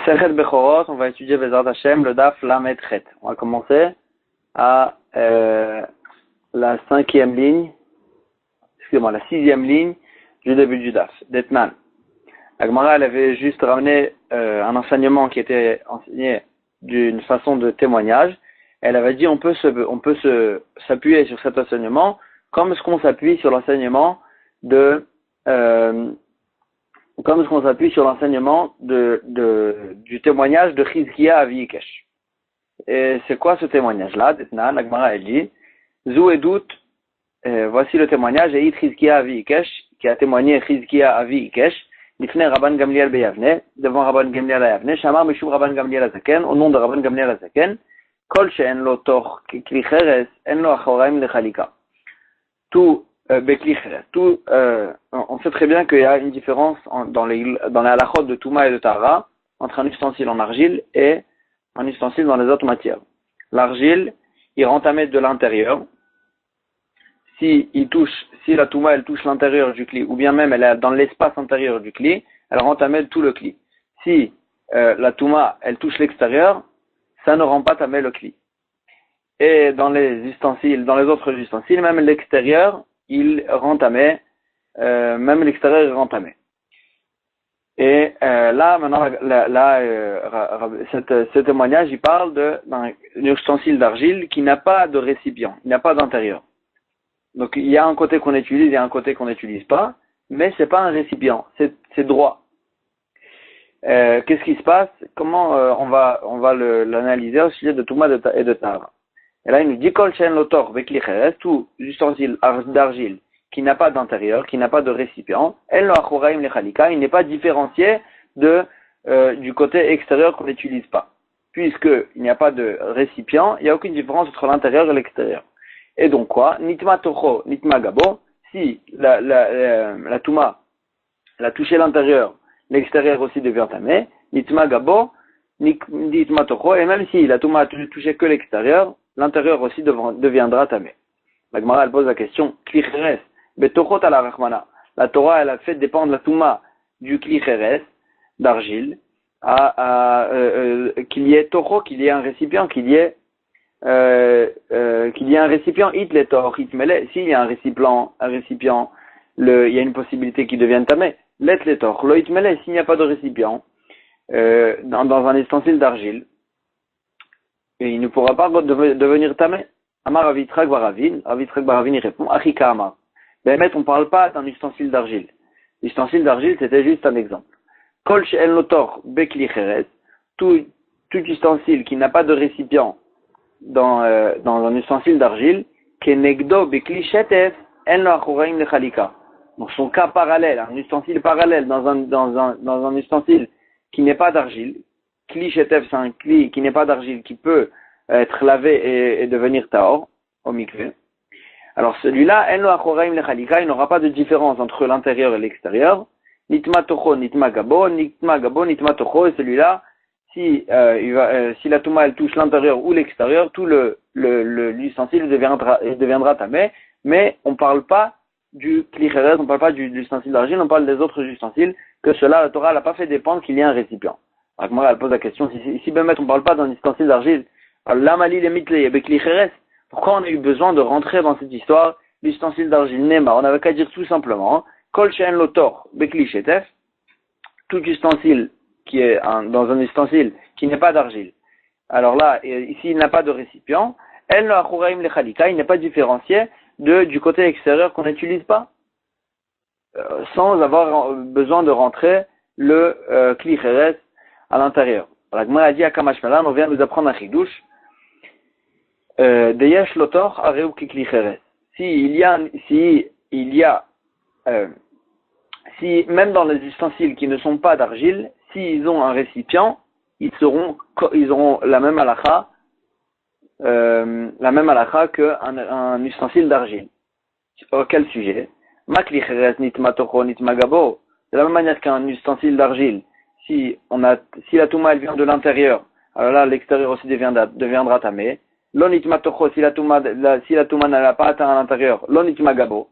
Masechet Bechorot, on va étudier Bezrat Hashem, le Daf Lamed Chet. On va commencer à la sixième ligne du début du Daf, d'Etnan. La Gemara, elle avait juste ramené un enseignement qui était enseigné d'une façon de témoignage. Elle avait dit on peut s'appuyer sur cet enseignement comme ce qu'on s'appuie sur l'enseignement du témoignage de Chizkiya Avi Ikesh. Et c'est quoi ce témoignage-là? D'Etnan, la Gemara, elle dit Zou Edut, voici le témoignage et Chizkiya Avi Ikesh, qui a témoigné Chizkiya Avi Ikesh, Lifnei Rabban Gamliel Beyavne, devant Rabban Gamliel Beyavne, Shamar Mishum Rabban Gamliel Azaken, au nom de Rabban Gamliel Azaken, Kol she'en lo toch kli cheres, en lo achoraim lechalika. Tout bekli cheres. Tout, on sait très bien qu'il y a une différence dans les halachot de Touma et de Tahara entre un ustensile en argile et un ustensile dans les autres matières. L'argile, il rend tamé de l'intérieur. Si la Touma elle touche l'intérieur du cli, ou bien même elle est dans l'espace intérieur du cli, elle rend tamé tout le cli. Si la Touma elle touche l'extérieur, ça ne rend pas tamé le cli. Et dans les autres ustensiles, même l'extérieur, il rend tamé, Et là, maintenant, ce témoignage, il parle d'un ustensile d'argile qui n'a pas de récipient, il n'a pas d'intérieur. Donc, il y a un côté qu'on utilise et un côté qu'on n'utilise pas, mais c'est pas un récipient, c'est droit. Qu'est-ce qui se passe? Comment on va l'analyser au sujet de Touma et de Tahara? Et là, il nous dit Kol she'en lo toch bekli cheres, tout ustensile d'argile qui n'a pas d'intérieur, qui n'a pas de récipient, en lo achoraim lechalika, il n'est pas différencié du côté extérieur qu'on n'utilise pas. Puisqu'il n'y a pas de récipient, il n'y a aucune différence entre l'intérieur et l'extérieur. Et donc quoi? Nitma tocho, nitma gabo, si la Touma elle a touché l'intérieur, l'extérieur aussi devient tamé, nitma gabo, nitma tocho, et même si la Touma a touché que l'extérieur, l'intérieur aussi deviendra tamé. La Gemara elle pose la question, kli cheres, betochot ala rachmana. La Torah elle a fait dépendre la Touma du kli cheres, d'argile, qu'il y ait tocho, qu'il y ait un récipient, qu'il y ait un récipient, it le tor, it mele, s'il y a un récipient, il y a une possibilité qu'il devienne tamé. Let le tor, lo it mele, s'il n'y a pas de récipient, dans un ustensile d'argile, et il ne pourra pas devenir tamé. Amar Ravitrak Baravin, il répond, Achika Amar. Ben, on ne parle pas d'un ustensile d'argile. L'ustensile d'argile, c'était juste un exemple. Kol she'en lo tor bekli cheres, tout ustensile qui n'a pas de récipient dans un ustensile d'argile, kenegdo bekli shetef, en lo achoraim lechalika. Donc, son cas parallèle, un ustensile parallèle dans un ustensile qui n'est pas d'argile, kli shetef, c'est un kli qui n'est pas d'argile, qui peut être lavé et devenir tahor, au mikvé. Alors, celui-là, en lo achoraim lechalika, il n'aura pas de différence entre l'intérieur et l'extérieur. Nitma tocho, nitma gabo, nitma tocho, et celui-là, si la Touma elle touche l'intérieur ou l'extérieur, tout l'ustensile deviendra tamé, mais on ne parle pas du kli cheres, on ne parle pas de l'ustensile d'argile, on parle des autres ustensiles, que cela, la Torah n'a pas fait dépendre qu'il y ait un récipient. Alors, moi, elle pose la question, si ben on ne parle pas d'un ustensile d'argile, alors l'amali les mitle et kli cheres, pourquoi on a eu besoin de rentrer dans cette histoire, l'ustensile d'argile Nema? On n'avait qu'à dire tout simplement, Kol she'en lo tor bekli shetef, tout ustensile qui est dans un ustensile qui n'est pas d'argile. Alors là, ici, il n'a pas de récipient. En lo achoraim lechalika, il n'est pas différencié du côté extérieur qu'on n'utilise pas, sans avoir besoin de rentrer le kli cheres à l'intérieur. La Gemara a dit à Kamashmalan, on vient nous apprendre un chidouche, deyesh lo tor areu ki kli cheres. Si même dans les ustensiles qui ne sont pas d'argile, s'ils ont un récipient, ils auront la même halakha qu'un ustensile d'argile. Quel sujet? Makli cheres nitma tocho nitma gabo. De la même manière qu'un ustensile d'argile, si la Touma elle vient de l'intérieur, alors là l'extérieur aussi deviendra tamé. Lo nitma tocho, si la Touma n'a pas atteint à l'intérieur, lo nitma gabo.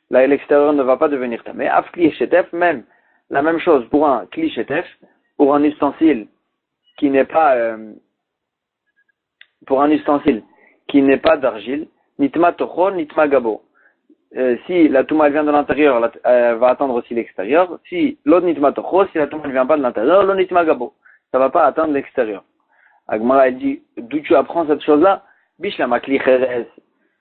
Là, l'extérieur ne va pas devenir tamé. Af kli shetef, même la même chose pour un kli shetef, pour un ustensile qui n'est pas, pour un ustensile qui n'est pas d'argile, nitma tocho, nitma gabo. Si la touma elle vient de l'intérieur, elle va atteindre aussi l'extérieur. Si l'autre nitma tocho, si la touma ne vient pas de l'intérieur, l'autre nitma gabo. Ça va pas atteindre l'extérieur. Agmara, elle dit, d'où tu apprends cette chose-là? Bishla makli cheres.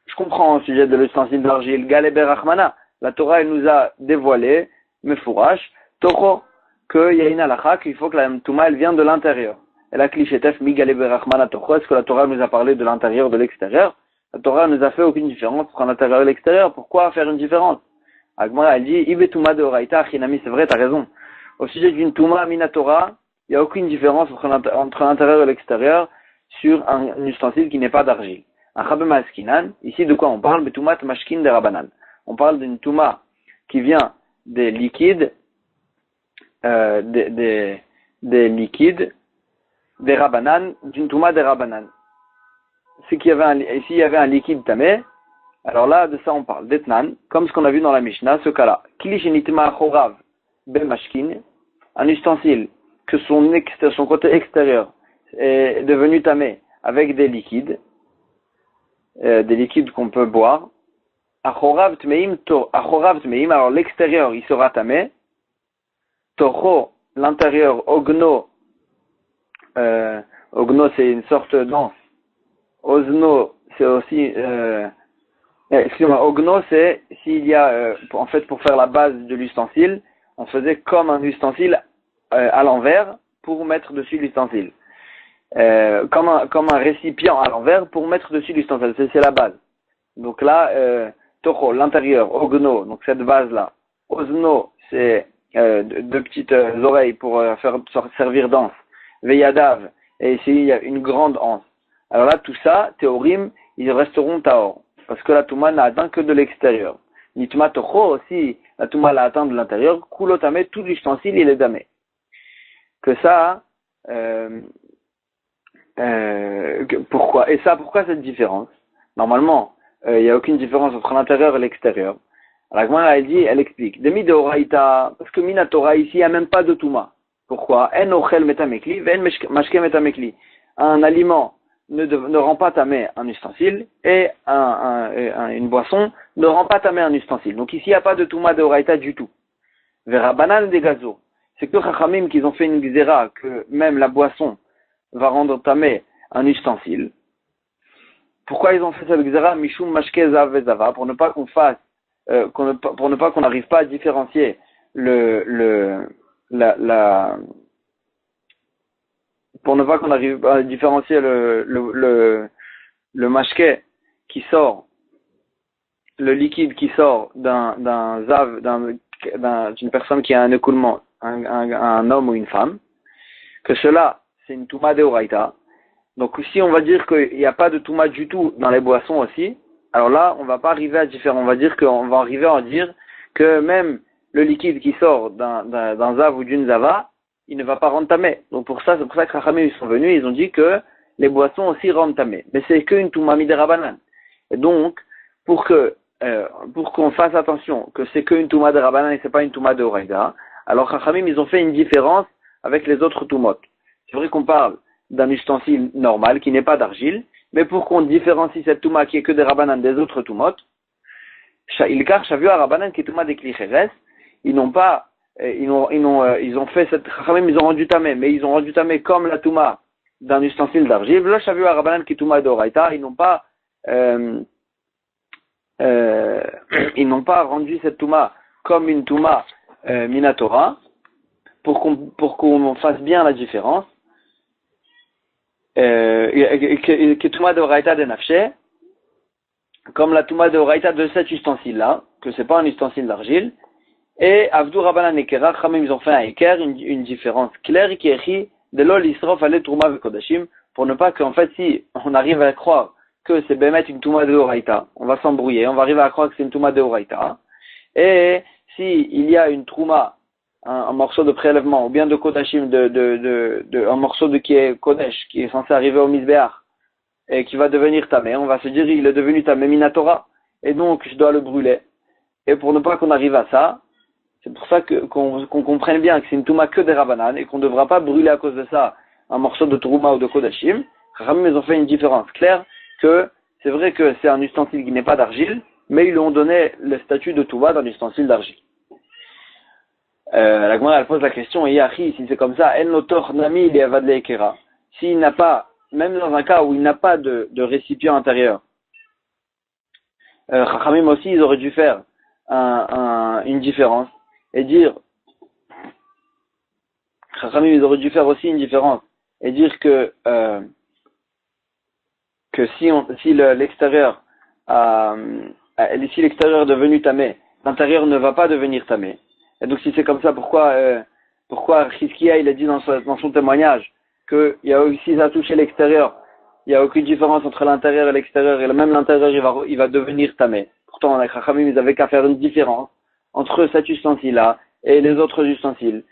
Je comprends au sujet de l'ustensile d'argile. Galebe Rachmana. La Torah, elle nous a dévoilé, mefourash, tocho, qu'il y a une halakha, qu'il faut que la touma, elle vient de l'intérieur. Et la clichetef, mi galebe Rachmana tocho. Est-ce que la Torah nous a parlé de l'intérieur, de l'extérieur? La Torah nous a fait aucune différence entre l'intérieur et l'extérieur. Pourquoi faire une différence? Agmara, elle dit, Ibe touma de oraita, chinami, c'est vrai, t'as raison. Au sujet d'une touma minatora, il n'y a aucune différence entre l'intérieur et l'extérieur sur un ustensile qui n'est pas d'argile. Un chabem askinan, ici de quoi on parle? Betumat mashkin de rabanan. On parle d'une touma qui vient des liquides, des liquides, des rabanan, d'une touma des rabanan. S'il y avait un liquide tamé, alors là, de ça on parle. Detnan, comme ce qu'on a vu dans la Mishnah, ce cas-là. Kilishinitma chorav bemashkin, un ustensile que son côté extérieur est devenu tamé avec des liquides qu'on peut boire. Achorav tmeim, alors l'extérieur il sera tamé. Tocho, l'intérieur, ogno c'est une sorte d'anse. Osno, c'est aussi, excusez-moi, ogno c'est s'il y a, en fait pour faire la base de l'ustensile, on faisait comme un ustensile à l'envers pour mettre dessus l'ustensile. Comme un récipient à l'envers pour mettre dessus l'ustensile. C'est la base. Donc là, tocho, l'intérieur, ogno, donc cette base-là. Osno, c'est deux petites oreilles pour servir d'anse. Veyadav, et ici il y a une grande anse. Alors là, tout ça, théorim, ils resteront taor. Parce que la touma n'a atteint que de l'extérieur. Nitma tocho aussi, la touma l'a atteint de l'intérieur. Kulotame, tout l'ustensile, il est damé. Que ça, pourquoi? Et ça, pourquoi cette différence? Normalement, il n'y a aucune différence entre l'intérieur et l'extérieur. Alors, elle dit, elle explique. Demi de oraïta, parce que minatora ici, il n'y a même pas de touma. Pourquoi? En ochel metamekli, ven mashke metamekli. Un aliment ne rend pas tamé un ustensile et une boisson ne rend pas tamé un ustensile. Donc ici, il n'y a pas de touma de oraïta du tout. Vera banane des gazo. C'est que Chachamim qu'ils ont fait une gzera que même la boisson va rendre tamé un ustensile. Pourquoi ils ont fait cette gzera? Mishum mashke zav vezava, pour ne pas qu'on fasse, pour ne pas qu'on n'arrive pas à différencier pour ne pas qu'on arrive à différencier le mashke qui sort, le liquide qui sort d'un zav, d'une personne qui a un écoulement, un homme ou une femme, que cela, c'est une touma de oraïta. Donc si on va dire qu'il n'y a pas de touma du tout dans les boissons aussi, alors là, on va pas arriver à différer. On va dire qu'on va arriver à dire que même le liquide qui sort d'un zav ou d'une zava, il ne va pas rendre tamé. Donc c'est pour ça que Chachamim ils sont venus, ils ont dit que les boissons aussi rendent tamé. Mais c'est qu'une touma midirabanan. Et donc, pour qu'on fasse attention que c'est qu'une touma de rabanan et c'est pas une touma de oraïda, alors Chachamim ils ont fait une différence avec les autres toumot. C'est vrai qu'on parle d'un ustensile normal qui n'est pas d'argile, mais pour qu'on différencie cette touma qui est que des rabanan des autres toumot, Ilkar Shavu Rabanan qui est touma des klicheres, ils ont fait cette Chachamim ils ont rendu tamé, mais ils ont rendu tamé comme la touma d'un ustensile d'argile. Là Shavu Rabanan qui est touma de oraïta, ils n'ont pas rendu cette touma comme une touma minatora pour qu'on fasse bien la différence. Que touma de oraïta de nafshe, comme la touma de oraïta de cet ustensile-là, que c'est pas un ustensile d'argile, et Avdu Rabbanan et Kera, Khamim, ils ont fait un équerre, une différence claire qui est écrit de l'ol isrof ale trouma vekodashim, pour ne pas qu'en fait, si on arrive à croire que c'est bémet une touma de oraïta, on va s'embrouiller, on va arriver à croire que c'est une touma de oraïta, et si il y a une trouma, un morceau de prélèvement, ou bien de kodashim, un morceau qui est kodesh, qui est censé arriver au misbéach, et qui va devenir tamé, on va se dire, il est devenu tamé minatora, et donc je dois le brûler. Et pour ne pas qu'on arrive à ça, c'est pour ça qu'on comprenne bien que c'est une touma que des rabanan, et qu'on ne devra pas brûler à cause de ça un morceau de Trouma ou de Kodashim, Chachamim, ils ont fait une différence claire que c'est vrai que c'est un ustensile qui n'est pas d'argile, mais ils lui ont donné le statut de Touba d'un ustensile d'argile. La Gemara, elle pose la question, Yahi, si c'est comme ça, En Lotor Nami Leavad Leekera, s'il n'a pas, même dans un cas où il n'a pas de récipient intérieur, Chachamim aussi, ils auraient dû faire une différence et dire, Chachamim, ils auraient dû faire aussi une différence et dire que si l'extérieur si l'extérieur est devenu tamé, l'intérieur ne va pas devenir tamé. Et donc si c'est comme ça, pourquoi Chizkiya il a dit dans son témoignage que il y a aussi ça touché l'extérieur, il n'y a aucune différence entre l'intérieur et l'extérieur, et même l'intérieur il va devenir tamé. Pourtant les Chachamim ils avaient qu'à faire une différence entre cet ustensile-là et les autres ustensiles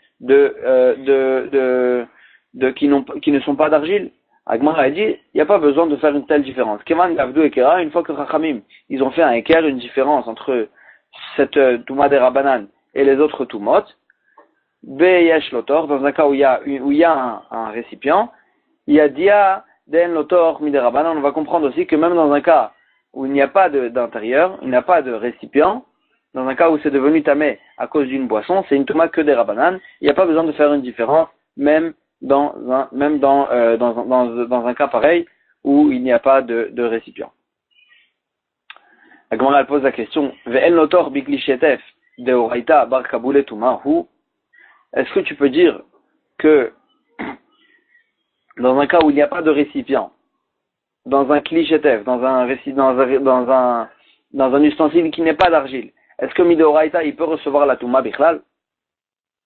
qui ne sont pas d'argile. Agmara a dit, il n'y a pas besoin de faire une telle différence. Keman Gavdu Ekera, une fois que Chachamim, ils ont fait un équerre, une différence entre cette Touma des Rabanan et les autres Toumot, Beyesh Lotor, dans un cas où il y a un récipient, il y a Dia Den Lotor Midé Rabanan, on va comprendre aussi que même dans un cas où il n'y a pas d'intérieur, il n'y a pas de récipient, dans un cas où c'est devenu tamé à cause d'une boisson, c'est une Touma que des Rabanan, il n'y a pas besoin de faire une différence, même dans un cas pareil où il n'y a pas de récipient. La Gemara pose la question, Ve'en lotor biklishetef deoraita bar kabule tumahu. Est-ce que tu peux dire que dans un cas où il n'y a pas de récipient, dans un klishetef, dans un ustensile qui n'est pas d'argile, est-ce que midoraita il peut recevoir la tuma bichlal?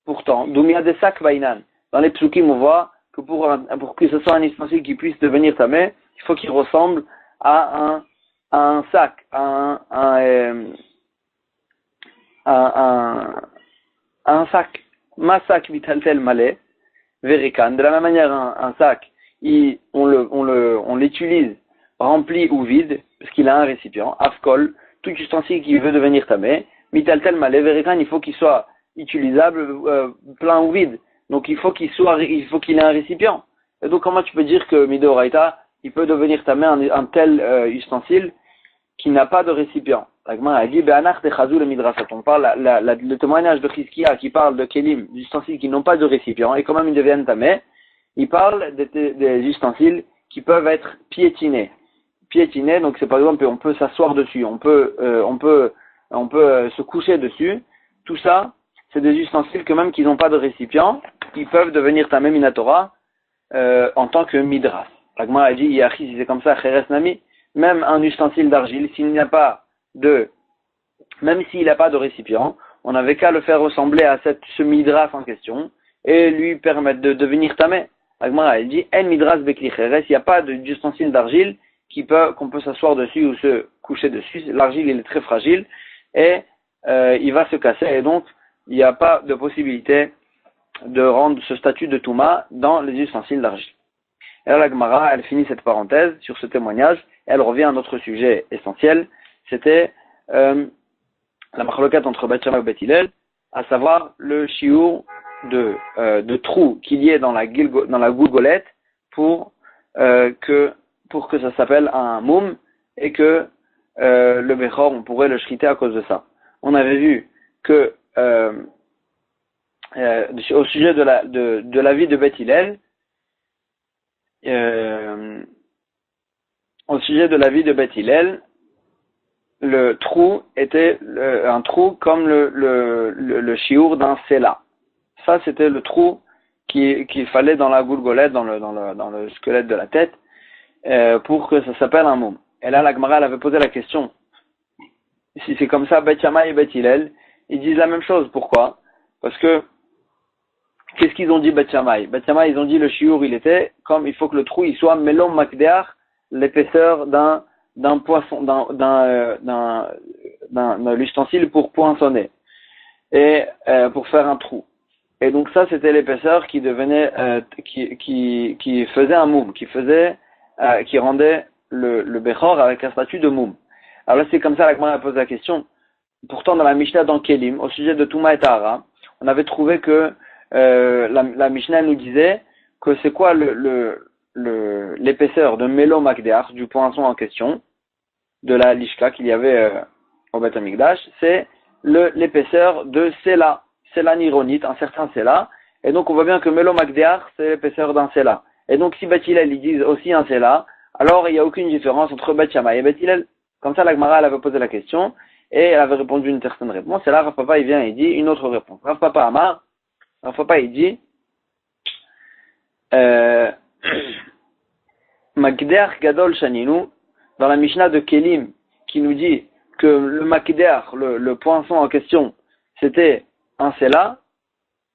Pourtant, dumia de sak bainan. Dans les psukim, on voit que pour que ce soit un ustensile qui puisse devenir tamé, il faut qu'il ressemble à un sac, un sac, ma sac vitaltel malé, verikan. De la même manière, un sac, on l'utilise rempli ou vide, parce qu'il a un récipient, afkol, tout ustensile qui veut devenir tamé, vitaltel malé, verikan, il faut qu'il soit utilisable, plein ou vide. Donc il faut qu'il ait un récipient. Et donc comment tu peux dire que Midoraita, il peut devenir tamé un tel ustensile qui n'a pas de récipient? L'Agma a dit, on parle le témoignage de Chizkiya qui parle de Kelim, d'ustensiles qui n'ont pas de récipient, et quand même ils deviennent tamés. Il parle des ustensiles qui peuvent être piétinés. Piétinés, donc c'est par exemple, on peut s'asseoir dessus, on peut se coucher dessus. Tout ça, c'est des ustensiles que même qu'ils n'ont pas de récipient, ils peuvent devenir tamé minatora en tant que midras. L'Agma a dit, Yachi, si c'est comme ça, Cheres Nami, même un ustensile d'argile, même s'il n'a pas de récipient, on n'avait qu'à le faire ressembler à ce midras en question et lui permettre de devenir tamé. L'Agma a dit, En midras bekli cheres, il n'y a pas d'ustensile d'argile qu'on peut s'asseoir dessus ou se coucher dessus. L'argile, il est très fragile et il va se casser, et donc il n'y a pas de possibilité de rendre ce statut de Touma dans les ustensiles d'argile. Et là, la Gemara, elle finit cette parenthèse sur ce témoignage, et elle revient à notre sujet essentiel, c'était la marloquette entre Beth Shammai et Beth Hillel, à savoir le shiur de trou qu'il y ait dans la gougolette pour que ça s'appelle un moum, et que le Bechor, on pourrait le shriter à cause de ça. On avait vu que au sujet de la vie de Beth Hillel, le trou était un trou comme le shiur d'un sela. Ça, c'était le trou qu'il fallait dans la goulgolette, dans le squelette de la tête, pour que ça s'appelle un moum. Et là, la Gemara, elle avait posé la question. Si c'est comme ça, Beth Shammai et Beth Hillel, ils disent la même chose. Pourquoi? Parce que, qu'est-ce qu'ils ont dit Beth Shammai? Beth Shammai, ils ont dit le shiur, il était comme, il faut que le trou, il soit melom makdear, l'épaisseur d'un poisson, d'un l'ustensile pour poinçonner. Et, pour faire un trou. Et donc ça, c'était l'épaisseur qui devenait, qui faisait un moum, qui rendait le Bechor avec un statut de moum. Alors là, c'est comme ça, la Gemara pose la question. Pourtant, dans la Mishnah, dans Kelim, au sujet de Touma et Tahara, on avait trouvé que la Mishnah nous disait que c'est quoi l'épaisseur de Melo Makdeach, du poinçon en question, de la Lishka qu'il y avait au Beth Amikdash, c'est l'épaisseur de Sela nironite, un certain Sela. Et donc on voit bien que Melo Makdeach, c'est l'épaisseur d'un Sela. Et donc si Beth Hillel, ils disent aussi un Sela, alors il n'y a aucune différence entre Beth Shammai et Beth Hillel. Comme ça, la Gemara, elle avait posé la question, et elle avait répondu une certaine réponse. Et là, Rav Papa, il vient et dit une autre réponse. Rav Papa Amar, Rav Papa, il dit, Makdeach Gadol Shaninu, dans la Mishnah de Kelim, qui nous dit que le Makdeach, le poinçon en question, c'était un Sela,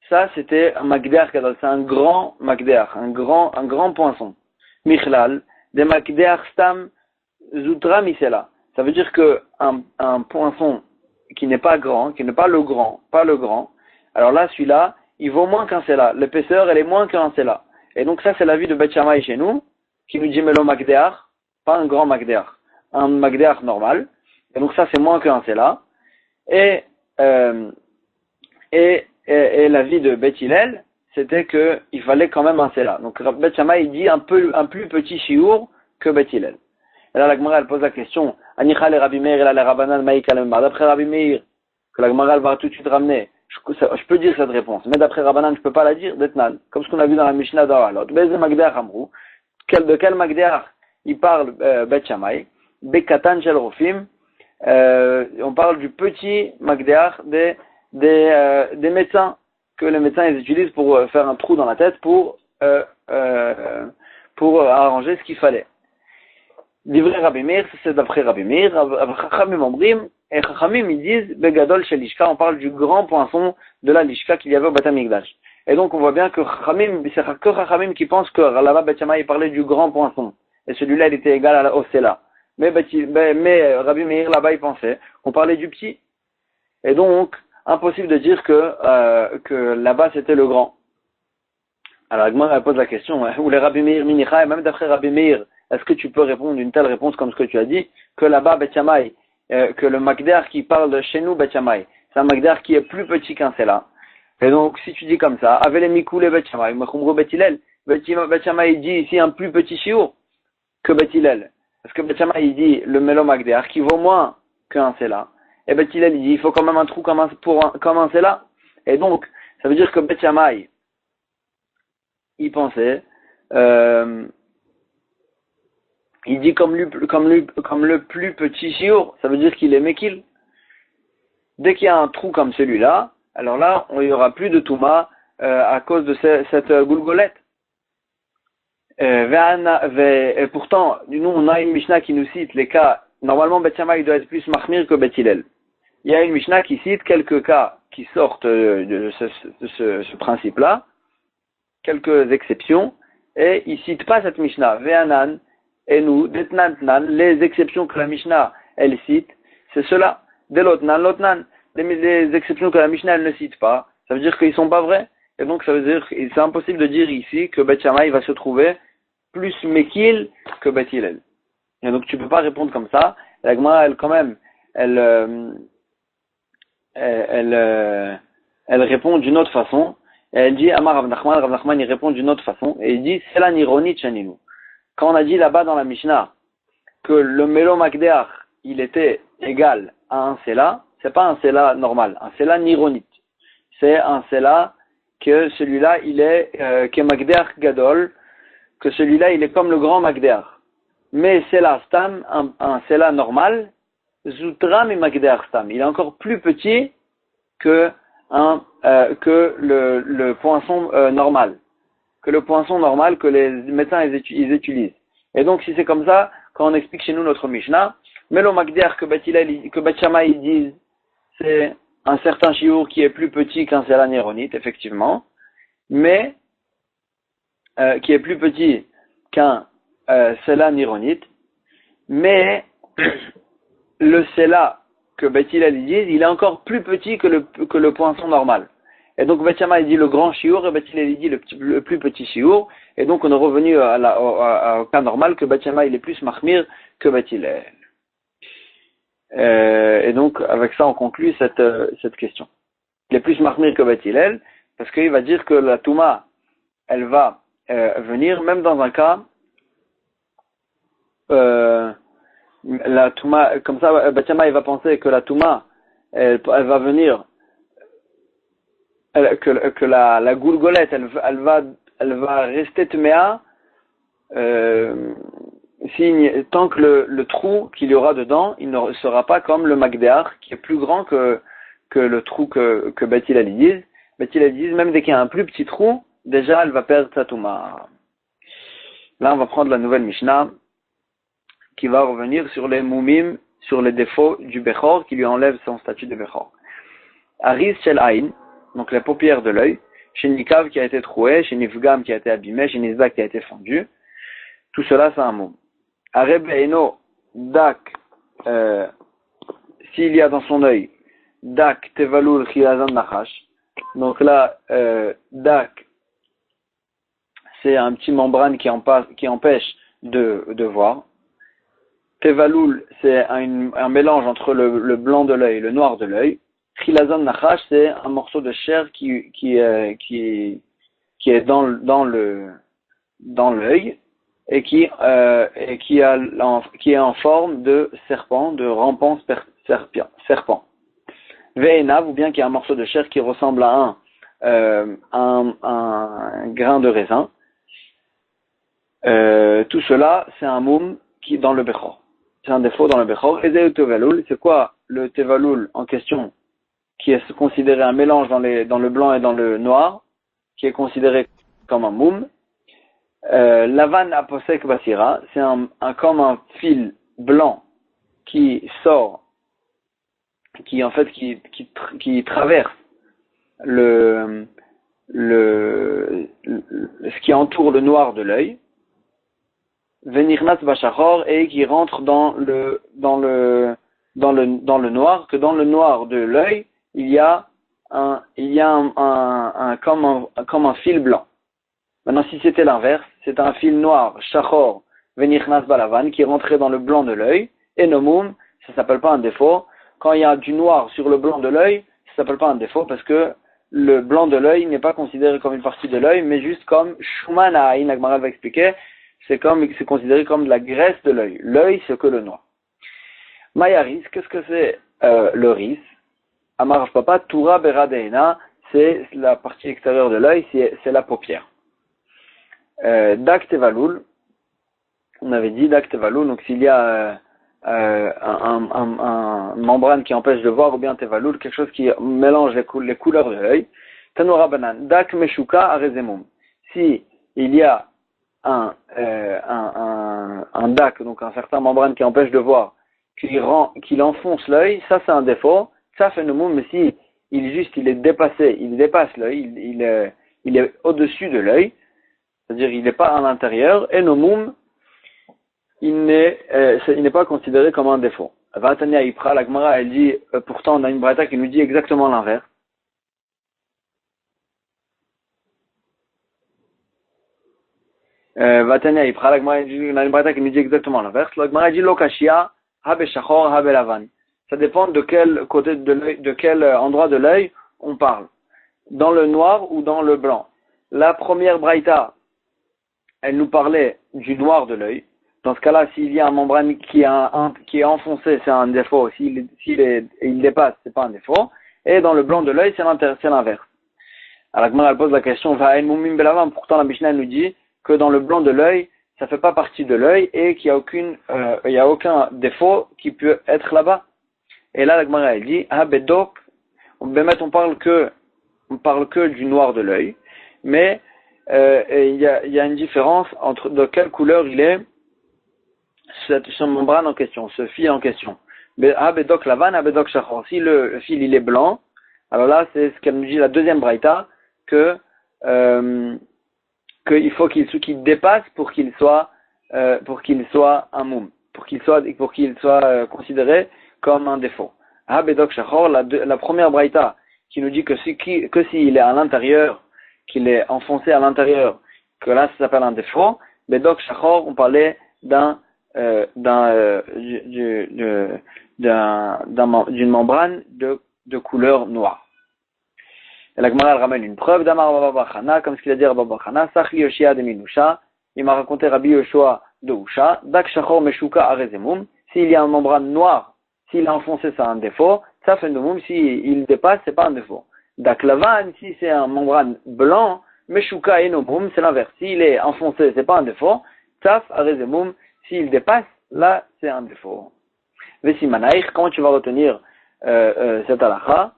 ça c'était un Makdeach Gadol, c'est un grand Makdeach, un grand poinçon. Michlal, des Makdeach Stam Zutra Misela. Ça veut dire que un poinçon qui n'est pas grand, qui n'est pas le grand, alors là, celui-là, il vaut moins qu'un Sela. L'épaisseur, elle est moins qu'un Sela. Et donc ça, c'est l'avis de Beth Shammai chez nous, qui nous dit Melo Makdeach, pas un grand Makdeach, un Makdeach normal. Et donc ça, c'est moins qu'un Sela. Et l'avis de Beth Hillel, c'était qu'il fallait quand même un Sela. Donc Beth Shammai, il dit un plus petit shiur que Beth Hillel. Et là, la Gemara, elle pose la question, Anicha le Rabbi Meir, et là, le Rabbanan Maïka le Mar. D'après Rabbi Meir, que la Gemara, elle va tout de suite ramener, je peux dire cette réponse, mais d'après Rabbanan, je peux pas la dire, d'Etnan, comme ce qu'on a vu dans la Mishnah d'Oralot. Beze Magdeach Amrou, de quel Magdeach il parle Beth Shammai, Bekatan Shel Rofim, on parle du petit Magdeach des médecins, que les médecins ils utilisent pour faire un trou dans la tête pour arranger ce qu'il fallait. Divrei Rabbi Meir, c'est d'après Rabbi Meir. Chachamim Omrim, et Chachamim ils disent Begadol chez Lishka, on parle du grand poinçon de la Lishka qu'il y avait au Beth Amikdash. Et donc on voit bien que Chachamim, c'est que Chachamim qui pense que là-bas Beth Shammai parlait du grand poinçon. Et celui-là il était égal au Sela. Mais Rabbi Meir là-bas il pensait qu'on parlait du petit. Et donc impossible de dire que là-bas c'était le grand. Alors Agmar pose la question, ou les Rabbi Meir Minicha, et même d'après Rabbi Meir, est-ce que tu peux répondre une telle réponse comme ce que tu as dit, que là-bas, Beth Shammai, que le Makdeach qui parle de chez nous, Beth Shammai, c'est un Makdeach qui est plus petit qu'un Sela. Et donc, si tu dis comme ça, avec les Mikoulé Beth Shammai, Mechumro Beth Hillel, Beth Shammai dit ici un plus petit shiur que Beth Hillel. Parce que Beth Shammai il dit le Melo Makdeach qui vaut moins qu'un Sela. Et Beth Hillel il dit il faut quand même un trou comme un Sela. Et donc, ça veut dire que Beth Shammai, il pensait, il dit comme le plus petit shiur, ça veut dire qu'il est mekil. Dès qu'il y a un trou comme celui-là, alors là, il n'y aura plus de Touma à cause de cette goulgolette. Et pourtant, nous, on a une Mishnah qui nous cite les cas. Normalement, Beth Shammai doit être plus mahmir que Beth Hillel. Il y a une Mishnah qui cite quelques cas qui sortent de ce principe-là, quelques exceptions, et il cite pas cette Mishnah. Ve'anan, et nous, Detnantnan, les exceptions que la Mishnah, elle cite, c'est cela. Delotnan, Lotnan, les exceptions que la Mishnah, elle ne cite pas, ça veut dire qu'ils sont pas vrais. Et donc, ça veut dire que c'est impossible de dire ici que Beth Shammai va se trouver plus Mekil que Beth Hillel. Et donc, tu peux pas répondre comme ça. La Gemara, elle, quand même, elle répond d'une autre façon. Et elle dit, Amar Rav Nachman, il répond d'une autre façon. Et il dit, c'est la Nironi Chaninu. Quand on a dit là-bas dans la Mishnah que le Melo Makdeach, il était égal à un Sela, c'est pas un Sela normal, un Sela Nironite. C'est un Sela que celui-là, il est, que Makdeach Gadol, que celui-là, il est comme le grand Makdeach. Mais Sela Stam, un Sela normal, Zutram et Makdeach Stam, il est encore plus petit que le poinçon normal. Que le poinçon normal que les médecins ils utilisent. Et donc si c'est comme ça, quand on explique chez nous notre Mishnah, Melo Makdeach que Beth Shammai ils disent, c'est un certain shiur qui est plus petit qu'un Sela Nironite, effectivement, mais qui est plus petit qu'un Sela Nironite, mais le Sela que Beth Hillel ils disent, il est encore plus petit que le poinçon normal. Et donc Beth Shammai dit le grand shiur et Beth Hillel dit le plus petit shiur. Et donc on est revenu au cas normal que Beth Shammai il est plus mahmir que Beth Hillel. Et donc avec ça on conclut cette question. Il est plus mahmir que Beth Hillel parce qu'il va dire que la Touma elle va venir, même dans un cas, la Touma, comme ça, Batiama, il va penser que la Touma, elle va venir, que la goulgolette, elle va rester Tméa, tant que le trou qu'il y aura dedans, il ne sera pas comme le Magdéar, qui est plus grand que le trou que Beth Hillel dise. Beth Hillel dise, même dès qu'il y a un plus petit trou, déjà elle va perdre sa Touma. Là, on va prendre la nouvelle Mishnah, qui va revenir sur les moumim, sur les défauts du Bechor, qui lui enlève son statut de Bechor. Aris Shel Ain, donc les paupières de l'œil, chez Nikav qui a été troué, chez Nifgam qui a été abîmé, chez Nizba qui a été fendu. Tout cela, c'est un moum. Areb Eno, Dak, s'il y a dans son œil, Dak Tevalul Chilazan Nachash. Donc là, Dak, c'est un petit membrane qui empêche de voir. Tevalul, c'est un mélange entre le blanc de l'œil et le noir de l'œil. Chilazon Nachash, c'est un morceau de chair qui est dans l'œil et qui est en forme de serpent, de rampant serpent. Ve'enav, ou bien qui est un morceau de chair qui ressemble à un grain de raisin. Tout cela, c'est un moum qui dans le Bechor. C'est un défaut dans le Bechor. Et Tevalul, c'est quoi le Tevalul en question, qui est considéré un mélange dans le blanc et dans le noir, qui est considéré comme un moum. Lavan aposek basira, c'est comme un fil blanc qui sort, qui traverse ce qui entoure le noir de l'œil. Venirnas bashachor, et qui rentre dans le noir, que dans le noir de l'œil, il y a comme un fil blanc. Maintenant, si c'était l'inverse, c'est un fil noir, shachor, venirnas balavan, qui rentrait dans le blanc de l'œil, et nomum, ça s'appelle pas un défaut. Quand il y a du noir sur le blanc de l'œil, ça s'appelle pas un défaut, parce que le blanc de l'œil n'est pas considéré comme une partie de l'œil, mais juste comme shuman ha'ain, la Gemara va expliquer, c'est considéré comme de la graisse de l'œil. L'œil, c'est que le noir. Mayaris, qu'est-ce que c'est le ris? Amar Papa, Tura Beradeina, c'est la partie extérieure de l'œil, c'est la paupière. Dak Tevalul, on avait dit Dak Tevalul, donc s'il y a un membrane qui empêche de voir, ou bien Tevalul, quelque chose qui mélange les couleurs de l'œil. Tanura Banan, Dak Meshuka Arezemum. Si il y a un dak, donc un certain membrane qui empêche de voir, qu'il enfonce l'œil, ça c'est un défaut. Ça fait le moum, mais si il dépasse l'œil, il est au-dessus de l'œil, c'est-à-dire il n'est pas à l'intérieur, et le moum, il n'est pas considéré comme un défaut. Vatania Ipra, la Gemara, elle dit, pourtant on a une braïta qui nous dit exactement l'inverse. Vatania Ipra, la Gemara, on a une braïta qui nous dit exactement l'inverse. La Gemara dit Lokashia, Habe Shachor, Habe Lavan. Ça dépend de quel côté de l'œil, de quel endroit de l'œil on parle. Dans le noir ou dans le blanc. La première braïta, elle nous parlait du noir de l'œil. Dans ce cas-là, s'il y a un membrane qui est enfoncé, c'est un défaut. Il dépasse, c'est pas un défaut. Et dans le blanc de l'œil, c'est l'inverse. Alors, quand elle pose la question, pourtant la Mishnah nous dit que dans le blanc de l'œil, ça fait pas partie de l'œil et qu'il y a aucun défaut qui peut être là-bas. Et là, la Gemara, elle dit, bedok, on parle que du noir de l'œil, mais il y a une différence entre de quelle couleur il est ce membrane en question, ce fil en question. Bedok lavan, bedok shachor. Si le fil il est blanc, alors là, c'est ce qu'elle nous dit la deuxième braïta, qu'il faut qu'il dépasse pour qu'il soit un moum, pour qu'il soit considéré comme un défaut. Bedok shachor, la première braïta qui nous dit que s'il est à l'intérieur, qu'il est enfoncé à l'intérieur, que là ça s'appelle un défaut. Bedok shachor, on parlait d'une membrane de couleur noire. Et la Gemara elle ramène une preuve d'Amar Baba Bachana, comme ce qu'il a dit Rabba Bachana, Sachli Yoshia de Minusha, il m'a raconté Rabbi Yoshua de Usha, Dak Shachor Meshuka Arezemum, s'il y a un membrane noir, s'il a enfoncé, c'est un défaut, Tsafendomum, s'il dépasse, c'est pas un défaut. Dak Lavan, si c'est un membrane blanc, Meshuka Enomum, c'est l'inverse, s'il est enfoncé, c'est pas un défaut, Tsaf Arezemum, s'il dépasse, là, c'est un défaut. Vesimanaïch, comment tu vas retenir cette halakha?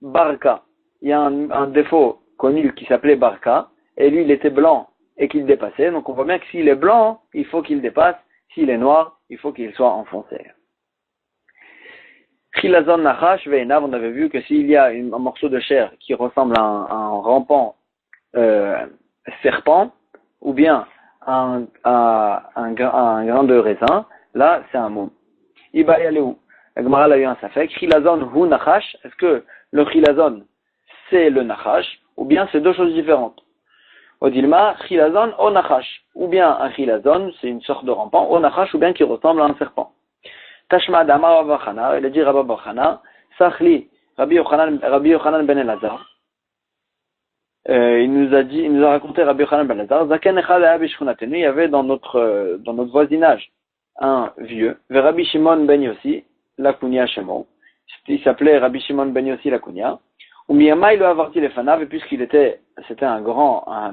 Barka. Il y a un défaut connu qui s'appelait Barka, et lui il était blanc et qu'il dépassait, donc on voit bien que s'il est blanc, il faut qu'il dépasse, s'il est noir, il faut qu'il soit enfoncé. Chilazon Nachash Veinav, on avait vu que s'il y a un morceau de chair qui ressemble à un rampant serpent, ou bien un grain de raisin, là c'est un moum. Iba yaleu. La Gemara a eu un safek. Chilazon hu nachash. Est-ce que le chilazon c'est le nachash ou bien c'est deux choses différentes? Odilma chilazon o nachash. Ou bien un chilazon c'est une sorte de rampant o nachash ou bien qui ressemble à un serpent. Tashma d'Amar Rabba Bachana. Il a dit Rabba Bachana. Sachli Rabbi Yochanan ben Elazar. Il nous a raconté Rabbi Yochanan ben Elazar. Zaken echad haya b'shchunatenu. Il y avait dans notre voisinage un vieux, Rabbi Shimon ben Yossi, la Kunya Shemo. Il s'appelait Rabbi Shimon ben Yossi la Kunya. Ou Miyama il a avarti les fanav, et c'était un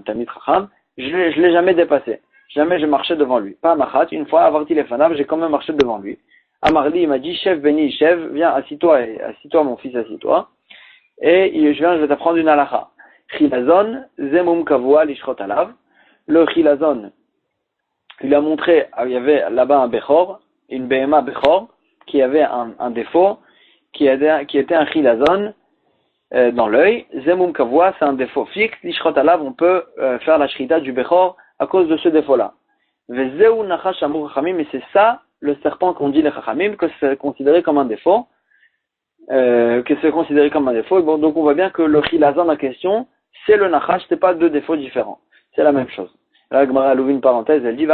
Talmid Chacham, je l'ai jamais dépassé. Jamais je marchais devant lui. Pas machat, une fois avarti les fanav, j'ai quand même marché devant lui. Amarli, il m'a dit, chef Beni, chef, viens, assis-toi mon fils, assis-toi. Et je vais t'apprendre une halakha. Chilazon, zemum kavua lishrot alav. Le chilazon, il a montré, il y avait là-bas un Bechor, une Behema Bechor, qui avait un défaut, qui était un chilazon dans l'œil. Zemum Kavua, c'est un défaut fixe. Lishrot alav, on peut faire la shrita du Bechor à cause de ce défaut-là. Vezeu nachash amur chachamim, mais c'est ça, le serpent qu'on dit les chachamim, que c'est considéré comme un défaut. Bon, donc on voit bien que le chilazon en question, c'est le nachash, c'est pas deux défauts différents. C'est la même chose. Là, Gemara a ouvert une parenthèse, elle dit,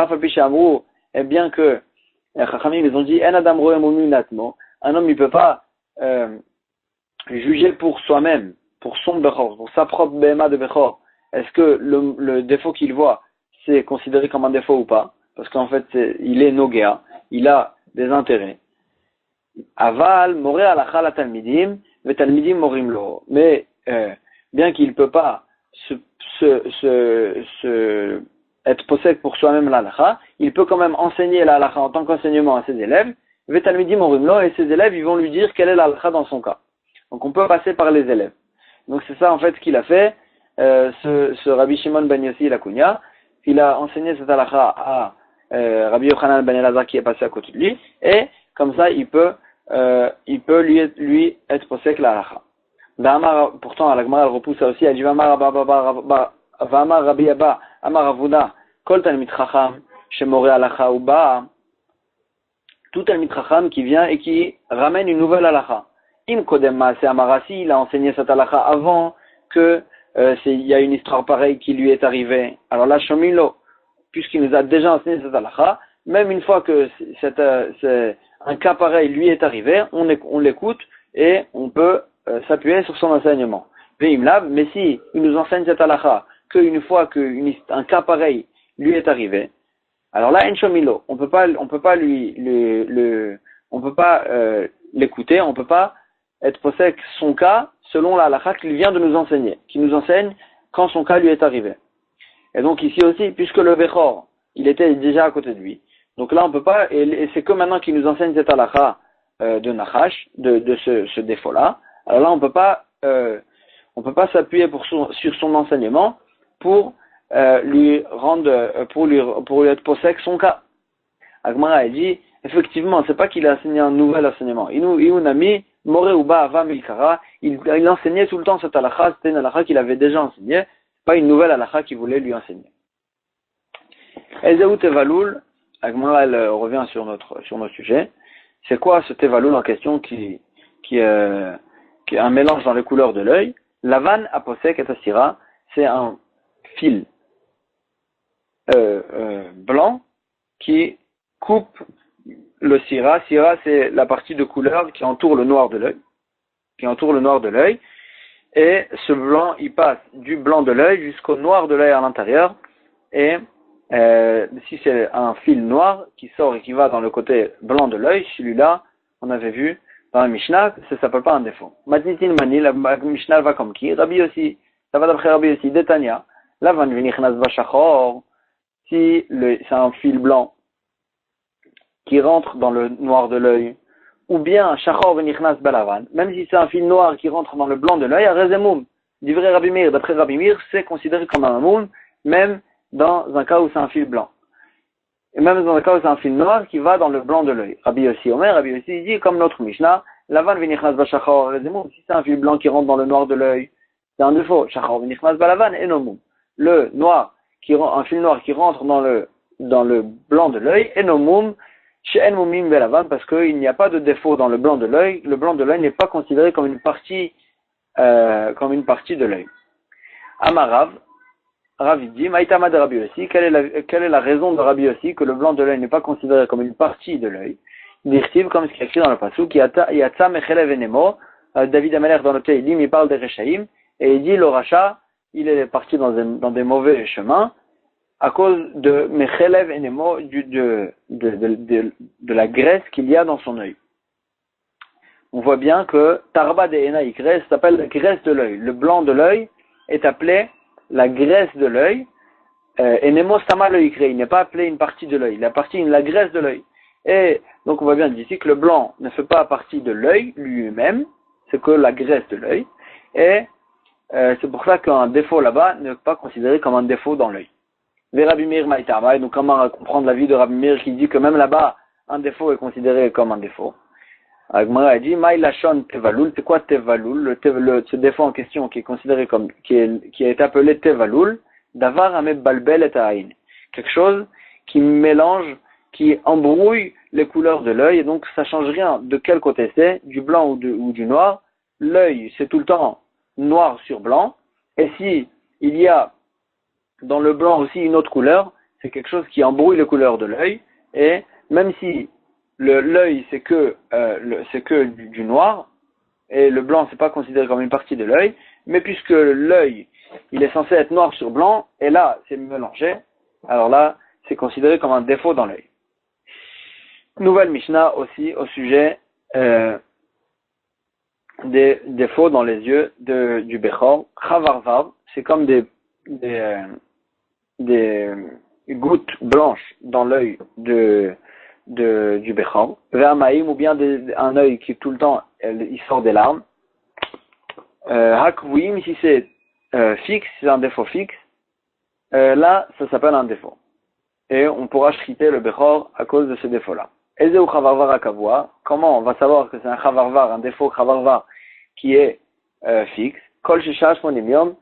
et bien que les Chachamim, ils ont dit, un homme, il peut pas juger pour soi-même, pour son Bechor, pour sa propre Behema de Bechor. Est-ce que le défaut qu'il voit, c'est considéré comme un défaut ou pas? Parce qu'en fait, il est Nogea, il a des intérêts. Aval, Moré alacha la Talmidim, mais Talmidim morim lo. Mais, bien qu'il peut pas être possède pour soi-même l'halakha, il peut quand même enseigner l'halakha en tant qu'enseignement à ses élèves. Vetalmidim orimlo, et ses élèves, ils vont lui dire quelle est l'halakha dans son cas. Donc on peut passer par les élèves. Donc c'est ça en fait ce qu'il a fait, ce Rabbi Shimon ben Yossi la Kunya. Il a enseigné cette halakha à Rabbi Yochanan ben Elazar qui est passé à côté de lui, et comme ça il peut lui être possède la halakha. Pourtant à la Gemara elle repousse ça aussi, elle dit Vamar Rabbi Abba, Amar Avuda, Kol Talmid Chacham, Shemore Alacha ou Ba, tout Talmid Chacham qui vient et qui ramène une nouvelle Alacha. Im Kodem Maaseh Amarasi, il a enseigné cette Alacha avant que il y a une histoire pareille qui lui est arrivée. Alors là, Shomilo, puisqu'il nous a déjà enseigné cette Alacha, même une fois que un cas pareil lui est arrivé, on l'écoute et on peut s'appuyer sur son enseignement. Mais si il nous enseigne cette Alacha, qu'une fois qu'un cas pareil lui est arrivé, alors là, Enshomilo, on peut pas l'écouter, on peut pas être possède son cas selon la halakha qu'il vient de nous enseigner, qui nous enseigne quand son cas lui est arrivé. Et donc ici aussi, puisque le Bechor, il était déjà à côté de lui, donc là on peut pas, et c'est que maintenant qu'il nous enseigne cette halakha de Nachash, de ce défaut-là, alors là on peut pas s'appuyer sur son enseignement pour lui être possède son cas. Agmara a dit, effectivement, c'est pas qu'il a enseigné un nouvel enseignement. Iunami, More Uba Ava Milkara, il enseignait tout le temps cette halakha, c'était une halakha qu'il avait déjà enseignée, pas une nouvelle halakha qu'il voulait lui enseigner. Ezehu Tevalul, Agmara elle revient sur notre sujet. C'est quoi ce Tevalul en question qui est un mélange dans les couleurs de l'œil? Lavan Aposek et Asira, c'est un fil blanc qui coupe le sira. Sira, c'est la partie de couleur qui entoure le noir de l'œil. et ce blanc, il passe du blanc de l'œil jusqu'au noir de l'œil à l'intérieur, et si c'est un fil noir qui sort et qui va dans le côté blanc de l'œil, celui-là, on avait vu dans la Mishnah, ça s'appelle pas un défaut. Matnitin Mani, la Mishnah va comme qui? Rabbi aussi, ça va d'après Rabbi aussi, Detania, la van venichnas vachachor, si c'est un fil blanc qui rentre dans le noir de l'œil, ou bien shachor venichnas balavan, même si c'est un fil noir qui rentre dans le blanc de l'œil, à rezemoum, d'ivré Rabbi Meir, d'après Rabbi Meir, c'est considéré comme un moum, même dans un cas où c'est un fil blanc. Et même dans le cas où c'est un fil noir qui va dans le blanc de l'œil. Rabbi aussi Omer, Rabbi aussi dit, comme notre Mishnah, Lavan venichnas bashachor rezemoum, si c'est un fil blanc qui rentre dans le noir de l'œil, c'est un défaut. Shachor venichnas balavan et nomoum. Le noir, un fil noir qui rentre dans le blanc de l'œil, et nomoum, chez moumim belavan, parce qu'il n'y a pas de défaut dans le blanc de l'œil. Le blanc de l'œil n'est pas considéré comme une partie de l'œil. Amarav, Ravi dit, Maïtama de Rabbi aussi, quelle est la raison de Rabbi aussi que le blanc de l'œil n'est pas considéré comme une partie de l'œil? Dirtiv, comme ce qui est écrit dans le Passouk, Yatsa Mechelev Enemo, David Ameler dans le Teilim, il parle des Rechaïm, et il dit, le Racha, il est parti dans des mauvais chemins, à cause de Mechelev Enemo, de la graisse qu'il y a dans son œil. On voit bien que Tarba de Ena Ikres s'appelle la graisse de l'œil. Le blanc de l'œil est appelé la graisse de l'œil, et Nemo Sama le Ikre, il n'est pas appelé une partie de l'œil, il appartient à la graisse de l'œil. Et donc on voit bien d'ici que le blanc ne fait pas partie de l'œil lui-même, c'est que la graisse de l'œil, et c'est pour ça qu'un défaut là-bas n'est pas considéré comme un défaut dans l'œil. Ve Rabbi Meir Maïtama, et donc comment comprendre l'avis de Rabbi Meir qui dit que même là-bas, un défaut est considéré comme un défaut. Agmara a dit, Maï Lachon Tevalul, c'est quoi Tevalul? Ce défaut en question qui est considéré comme, qui est appelé Tevalul, Davar Ameb Balbel et Aïn. Quelque chose qui mélange, qui embrouille les couleurs de l'œil, et donc ça change rien de quel côté c'est, du blanc ou du noir. L'œil, c'est tout le temps noir sur blanc, et si il y a dans le blanc aussi une autre couleur, c'est quelque chose qui embrouille les couleurs de l'œil, et même si l'œil c'est que du noir et le blanc c'est pas considéré comme une partie de l'œil, mais puisque l'œil il est censé être noir sur blanc et là c'est mélangé, alors là c'est considéré comme un défaut dans l'œil. Nouvelle Mishnah aussi au sujet des défauts dans les yeux du Bechor. Chavarvav, c'est comme des gouttes blanches dans l'œil du Bechor, Ve'amaïm, ou bien un œil qui tout le temps il sort des larmes. Hakouim, si c'est fixe, c'est un défaut fixe, là ça s'appelle un défaut. Et on pourra shriter le Bechor à cause de ce défaut-là. Ezeu chavarvar akavua, comment on va savoir que c'est un chavarvar, un défaut chavarvar qui est fixe? Kol shishash monimium,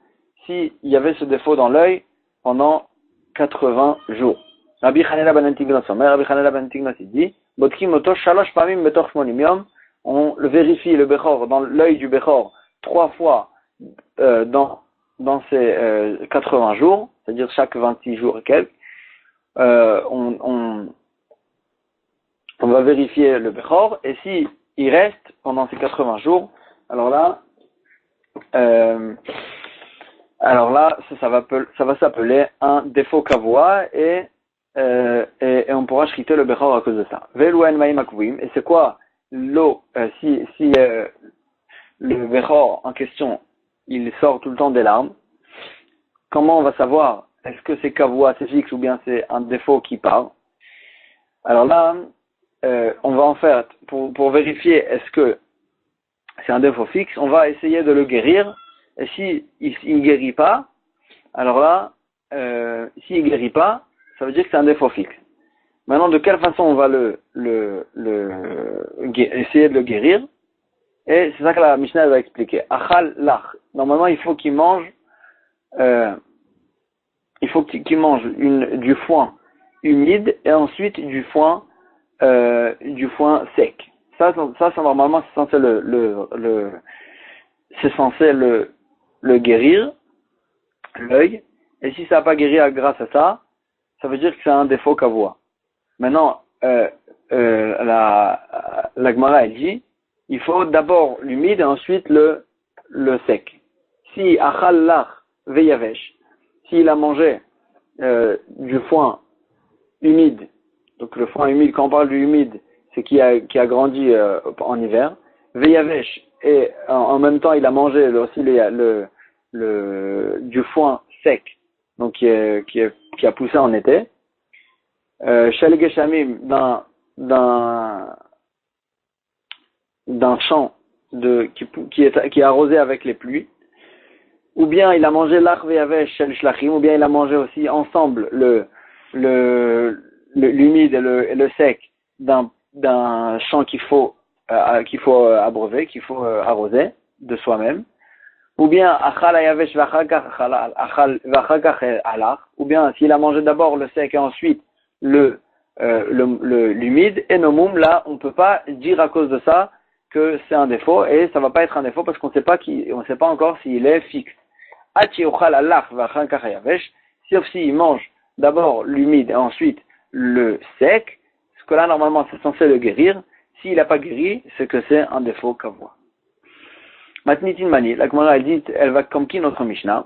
si il y avait ce défaut dans l'œil pendant 80 jours. Rabbi Chanela ben Antignos, Rabbi Chanela ben Antignos, il dit, Botkim oto shalosh pamim betoch shmonim yom, on le vérifie le Bechor, dans l'œil du Bechor, 3 fois dans ces 80 jours, c'est-à-dire chaque 26 jours et quelques, on va vérifier le Bechor, et si il reste pendant ces 80 jours, alors là, ça va s'appeler un défaut kavua, et on pourra shriter le Bechor à cause de ça. Ve'louen ma'im akuvim, et c'est quoi l'eau, si le Bechor en question, il sort tout le temps des larmes, comment on va savoir est-ce que c'est kavua, c'est fixe, ou bien c'est un défaut qui part? Alors là, on va en faire, pour vérifier est-ce que c'est un défaut fixe, on va essayer de le guérir, et si il guérit pas, alors là, s'il guérit pas, ça veut dire que c'est un défaut fixe. Maintenant, de quelle façon on va essayer de le guérir? Et c'est ça que la Mishnah va expliquer. Achal lach. Normalement, il faut qu'il mange, du foin humide et ensuite du foin sec. Ça normalement, c'est censé le guérir, l'œil. Et si ça n'a pas guéri grâce à ça, ça veut dire que c'est un défaut kavua. Maintenant, la Gemara elle dit, il faut d'abord l'humide et ensuite le sec. Si achal lach veyavesh, s'il a mangé du foin humide, donc le foin humide, quand on parle du humide, c'est qui a grandi en hiver, veyavesh, et en même temps il a mangé aussi du foin sec, donc qui a poussé en été, shel geshamim, d'un champ qui est arrosé avec les pluies, ou bien il a mangé l'ach veyavesh shel shlachim, ou bien il a mangé aussi ensemble l'humide et le sec d'un champ qu'il faut abreuver, qu'il faut arroser de soi-même, ou bien achal hayavesh v'achakach alach, ou bien s'il a mangé d'abord le sec et ensuite l'humide, et nomum, là on peut pas dire à cause de ça que c'est un défaut, et ça va pas être un défaut parce qu'on sait pas encore s'il est fixe. Sauf s'il mange d'abord l'humide et ensuite le sec, ce que là normalement c'est censé le guérir. S'il n'a pas guéri, c'est que c'est un défaut kavua. Matnitin mani, la Gemara elle dit, elle va comme qui notre Mishnah,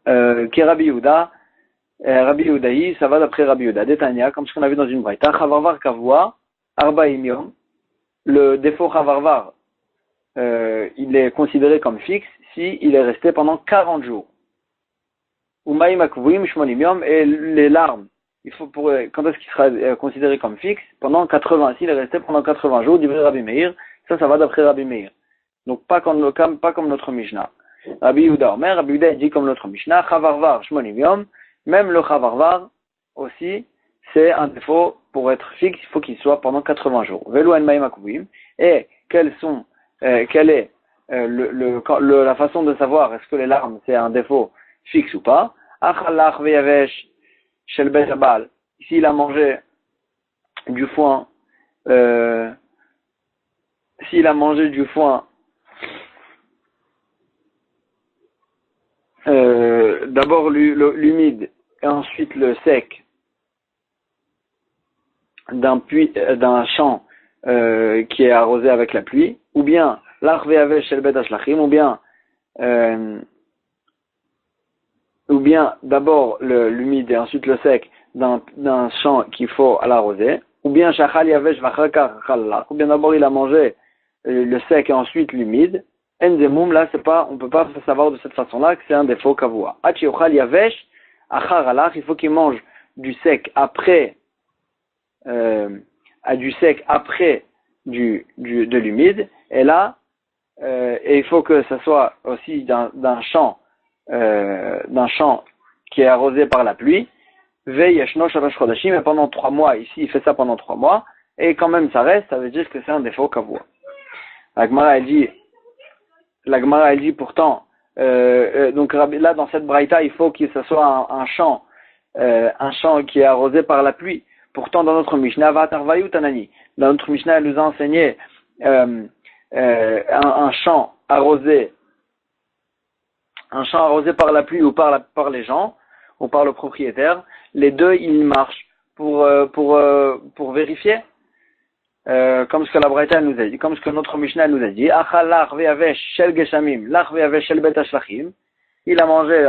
qui est Rabbi Yehuda, Rabbi Yehudaï, ça va d'après Rabbi Yehuda, Detania, comme ce qu'on a vu dans une braïta, chavarvar kavua, arba'im yom, le défaut chavarvar, il est considéré comme fixe si il est resté pendant 40 jours. Umayim akvuim shmonim yom, et les larmes, quand est-ce qu'il sera considéré comme fixe? Pendant 80, s'il est resté pendant 80 jours, dit Rabbi Meir, ça va d'après Rabbi Meir. Donc pas comme notre Mishnah. Rabbi Yehuda Omer, Rabbi Yehuda dit comme notre Mishnah, chavarvar shmonim yom, même le chavarvar aussi, c'est un défaut pour être fixe, il faut qu'il soit pendant 80 jours. Velo en maïm akuvim, et quelle est la façon de savoir est-ce que les larmes c'est un défaut fixe ou pas? Achalach veyavesh shel bet habal, s'il a mangé du foin, d'abord l'humide et ensuite le sec d'un champ qui est arrosé avec la pluie, ou bien l'achveave shel bet hashlachim, ou bien d'abord l'humide et ensuite le sec d'un champ qu'il faut l'arroser, ou bien shachal yavesh vachakar chalach, ou bien d'abord il a mangé le sec et ensuite l'humide. Enzemum, là on peut pas savoir de cette façon-là que c'est un défaut kavua. Achiochal yavesh achar alach, il faut qu'il mange du sec après de l'humide, et là et il faut que ça soit aussi d'un champ qui est arrosé par la pluie. Veyeshno shalosh chodashim, et pendant 3 mois, ici il fait ça pendant 3 mois, et quand même ça reste, ça veut dire que c'est un défaut kavua. La Gemara elle dit pourtant, donc là dans cette braïta il faut que ce soit un champ qui est arrosé par la pluie. Pourtant dans notre Mishnah, dans notre Mishnah elle nous a enseigné un champ arrosé par la pluie ou par les gens ou par le propriétaire. Les deux ils marchent pour vérifier. Comme ce que la Braïta nous a dit, comme ce que notre Mishnah nous a dit, achal lach veyavesh shel geshamim, lach veyavesh shel bet hashlachim, il a mangé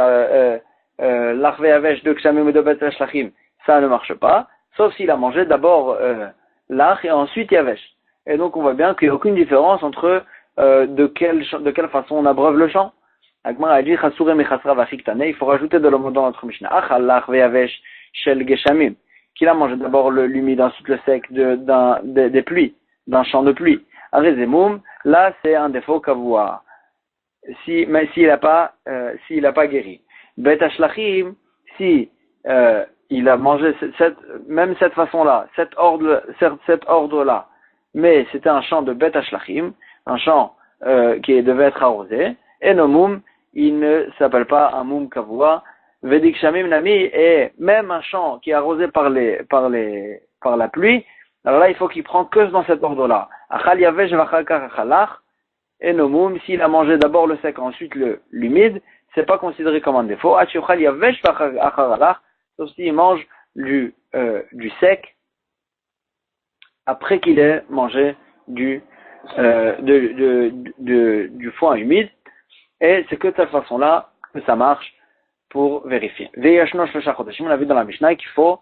lach veyavesh de geshamim et de bet hashlachim, ça ne marche pas, sauf s'il a mangé d'abord lach et ensuite yavesh. Et donc on voit bien qu'il n'y a aucune différence entre de quelle façon on abreuve le champ. Agmar a dit chasurem et chasra vachiktane, il faut rajouter de l'homme dans notre Mishnah, achal lach veyavesh shel geshamim, qu'il a mangé d'abord l'humide, ensuite le sec des pluies, d'un champ de pluie. Arezemum, là c'est un défaut kavua. Mais s'il n'a pas guéri. Bet hashlachim, si il a mangé cette façon-là, cet ordre-là, mais c'était un champ de bet hashlachim, un champ qui devait être arrosé, et no mum, il ne s'appelle pas un mum kavua. Vedik Shamim Nami, et même un champ qui est arrosé par la pluie, alors là il faut qu'il prenne que dans cet ordre-là. Achal yavesh vachakar achalach, et nomum, s'il a mangé d'abord le sec, ensuite l'humide, c'est pas considéré comme un défaut. Achiochal yavesh vachakar achalach, sauf s'il mange du sec après qu'il ait mangé du foin humide. Et c'est que de cette façon-là que ça marche pour vérifier. On a vu dans la Mishnah qu'il faut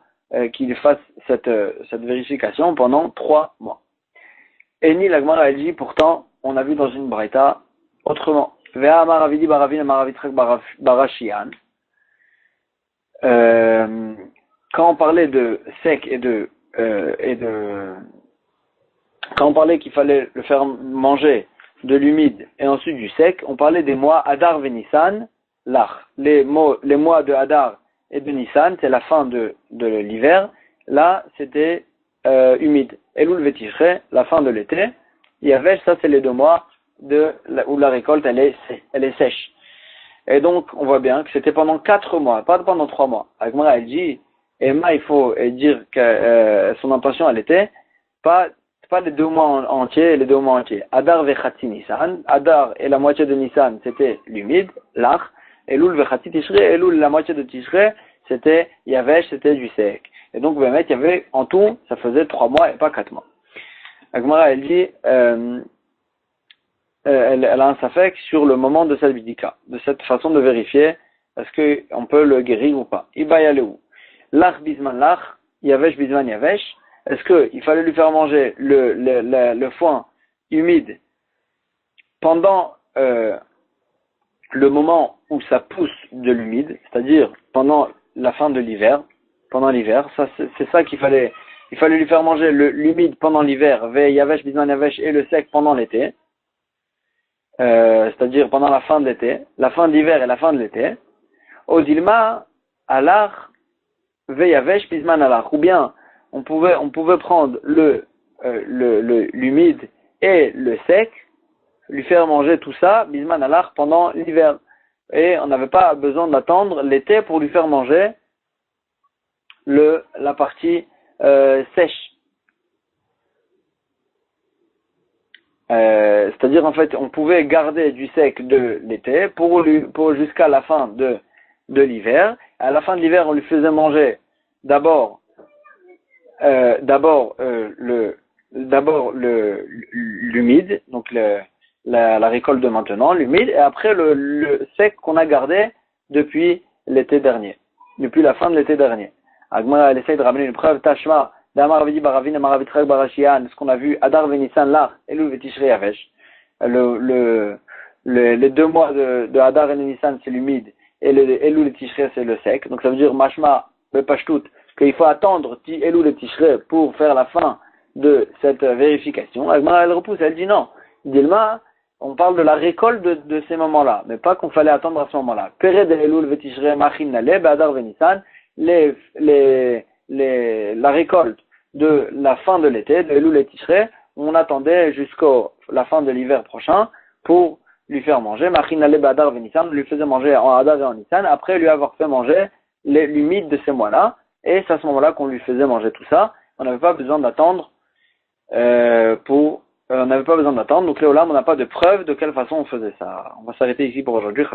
qu'il fasse cette vérification pendant 3 mois. Et ni la Gemara elle dit, pourtant, on a vu dans une braïta autrement. Quand on parlait de sec quand on parlait qu'il fallait le faire manger de l'humide et ensuite du sec, on parlait des mois Adar et Nissan, l'ach. Les mois de Adar et de Nissan, c'est la fin de l'hiver. Là, c'était humide. Elul Vetishre, la fin de l'été. Yavesh, ça c'est les 2 mois où la récolte elle est sèche. Et donc, on voit bien que c'était pendant 4 mois, pas pendant 3 mois. Agmara, elle dit, Emma, il faut dire que son intention, elle était pas les 2 mois entiers, les 2 mois entiers. Adar vechatzi Nissan. Adar et la moitié de Nissan, c'était l'humide, l'ach. Elul vechatzi Tishre. Elul, la moitié de Tishre, c'était Yavesh, c'était du sec. Et donc, il y avait, en tout, ça faisait 3 mois et pas 4 mois. Agmara, elle dit, elle a un safek sur le moment de cette bidika, de cette façon de vérifier est-ce qu'on peut le guérir ou pas. Iba yaleu. Lach bisman lach, yavesh bisman yavesh. Est-ce qu'il fallait lui faire manger le foin humide pendant le moment où ça pousse de l'humide, c'est-à-dire pendant la fin de l'hiver, pendant l'hiver, ça c'est ça qu'il fallait. Il fallait lui faire manger l'humide pendant l'hiver, ve yavesh bisman yavesh, et le sec pendant l'été. C'est-à-dire pendant la fin de l'été, la fin de l'hiver et la fin de l'été. Odilma, alar, veyavesh, pisman alar. Ou bien, on pouvait prendre l'humide et le sec, lui faire manger tout ça, bisman alar, pendant l'hiver. Et on n'avait pas besoin d'attendre l'été pour lui faire manger la partie sèche. C'est-à-dire en fait on pouvait garder du sec de l'été pour jusqu'à la fin de l'hiver. À la fin de l'hiver on lui faisait manger d'abord l'humide, donc la récolte de maintenant, l'humide, et après le sec qu'on a gardé depuis l'été dernier, depuis la fin de l'été dernier. Agmara elle essaie de ramener une preuve tashma. Ce qu'on a vu, Adar Venissan Lach, Elul Vetishre Yavesh. Les 2 mois de Adar et Nissan, c'est l'humide, et Elul et Tishre, c'est le sec. Donc ça veut dire, Mashma, Bepashtout, qu'il faut attendre Elul et Tishre pour faire la fin de cette vérification. Agmara, elle repousse, elle dit non. Dilma, on parle de la récolte de ces moments-là, mais pas qu'on fallait attendre à ce moment-là. Pere de Elul Vetishre Machin Nale, Adar Venissan, la récolte de la fin de l'été, de Elul et Tishre, on attendait jusqu'à la fin de l'hiver prochain pour lui faire manger. Machin ale Badar Venissan, lui faisait manger en Adar et en Nissan, après lui avoir fait manger l'humide de ces mois-là, et c'est à ce moment-là qu'on lui faisait manger tout ça. On n'avait pas besoin d'attendre on n'avait pas besoin d'attendre, donc là on n'a pas de preuve de quelle façon on faisait ça. On va s'arrêter ici pour aujourd'hui.